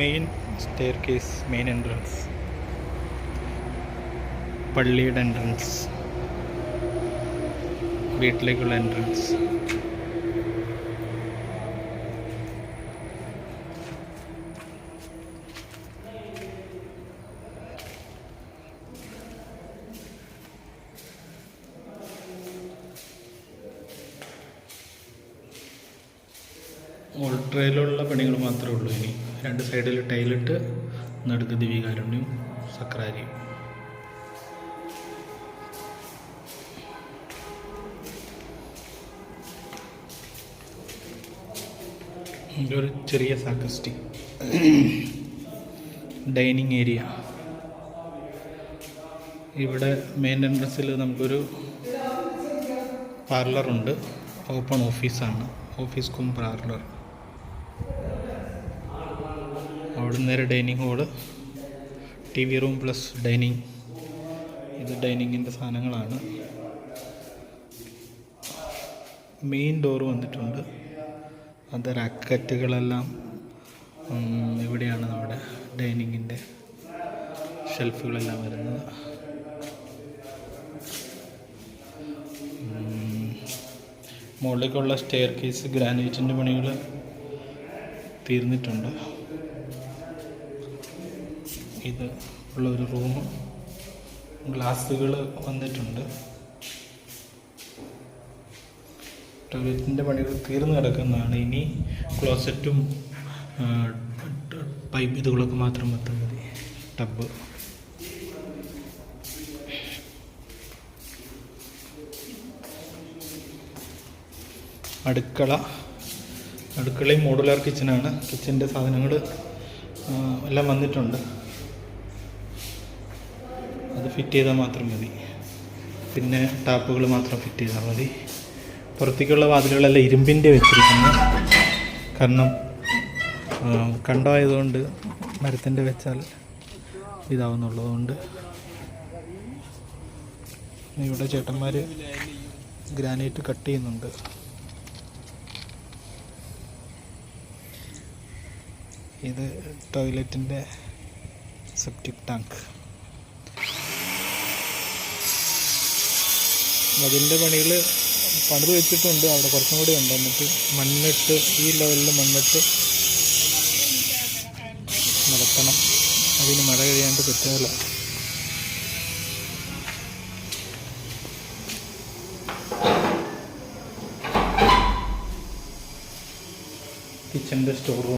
Main stair case, main entrance, പള്ളിയുടെ entrance, വീട്ടിലേക്കുള്ള entrance. ഓൾട്രയിലുള്ള പണികൾ മാത്രമേ ഉള്ളൂ. ഇനി രണ്ട് സൈഡിൽ ടൈലിട്ട് നടുക്ക് ദിവികാരുണ്യം സക്രാരിയും. ഒരു ചെറിയ സാക്രിസ്റ്റി, ഡൈനിങ് ഏരിയ. ഇവിടെ മെയിൻ എൻട്രൻസിൽ നമുക്കൊരു പാർലറുണ്ട്. ഓപ്പൺ ഓഫീസാണ്, ഓഫീസ് കം പാർലർ. അവിടെ നേരെ dining hall, T V room plus dining. ഇത് ഡൈനിങ്ങിൻ്റെ സാധനങ്ങളാണ്. മെയിൻ ഡോറ് വന്നിട്ടുണ്ട്. അത് റാക്കറ്റുകളെല്ലാം ഇവിടെയാണ് നമ്മുടെ ഡൈനിങ്ങിൻ്റെ ഷെൽഫുകളെല്ലാം വരുന്നത്. മുകളിലേക്കുള്ള സ്റ്റെയർ കേസ് ഗ്രാനൈറ്റിൻ്റെ പണികൾ തീർന്നിട്ടുണ്ട്. ഇത് ഉള്ളൊരു റൂം, ഗ്ലാസ്സുകൾ വന്നിട്ടുണ്ട്. ടോയ്ലറ്റിൻ്റെ പണികൾ തീർന്നു കിടക്കുന്നതാണ്. ഇനി ക്ലോസറ്റും പൈപ്പ് ഇതുകളൊക്കെ മാത്രം വെത്താൻ മതി. ടബ്, അടുക്കളയും മോഡുലാർ കിച്ചനാണ്. കിച്ചൻ്റെ സാധനങ്ങൾ എല്ലാം വന്നിട്ടുണ്ട്. അത് ഫിറ്റ് ചെയ്താൽ മാത്രം മതി. പിന്നെ ടാപ്പുകൾ മാത്രം ഫിറ്റ് ചെയ്താൽ മതി. പുറത്തേക്കുള്ള വാതിലുകളെല്ലാം ഇരുമ്പിൻ്റെ വെച്ചിരിക്കുന്നു. കാരണം കണ്ടമായതുകൊണ്ട് മരത്തിൻ്റെ വെച്ചാൽ ഇതാവുന്നുള്ളതുകൊണ്ട്. ഇവിടെ ചേട്ടന്മാർ ഗ്രാനൈറ്റ് കട്ട് ചെയ്യുന്നുണ്ട്. ഇത് ടോയ്ലറ്റിൻ്റെ സെപ്റ്റിക് ടാങ്ക്. അതിൻ്റെ പണികൾ പണിത് വെച്ചിട്ടുണ്ട്. അവിടെ കുറച്ചും കൂടി ഉണ്ട്. എന്നിട്ട് മണ്ണിട്ട്, ഈ ലെവലിൽ മണ്ണിട്ട് നടത്തണം. അതിന് മഴ കഴിയാണ്ട് പറ്റില്ല. കിച്ചൻ്റെ സ്റ്റോർ റൂം.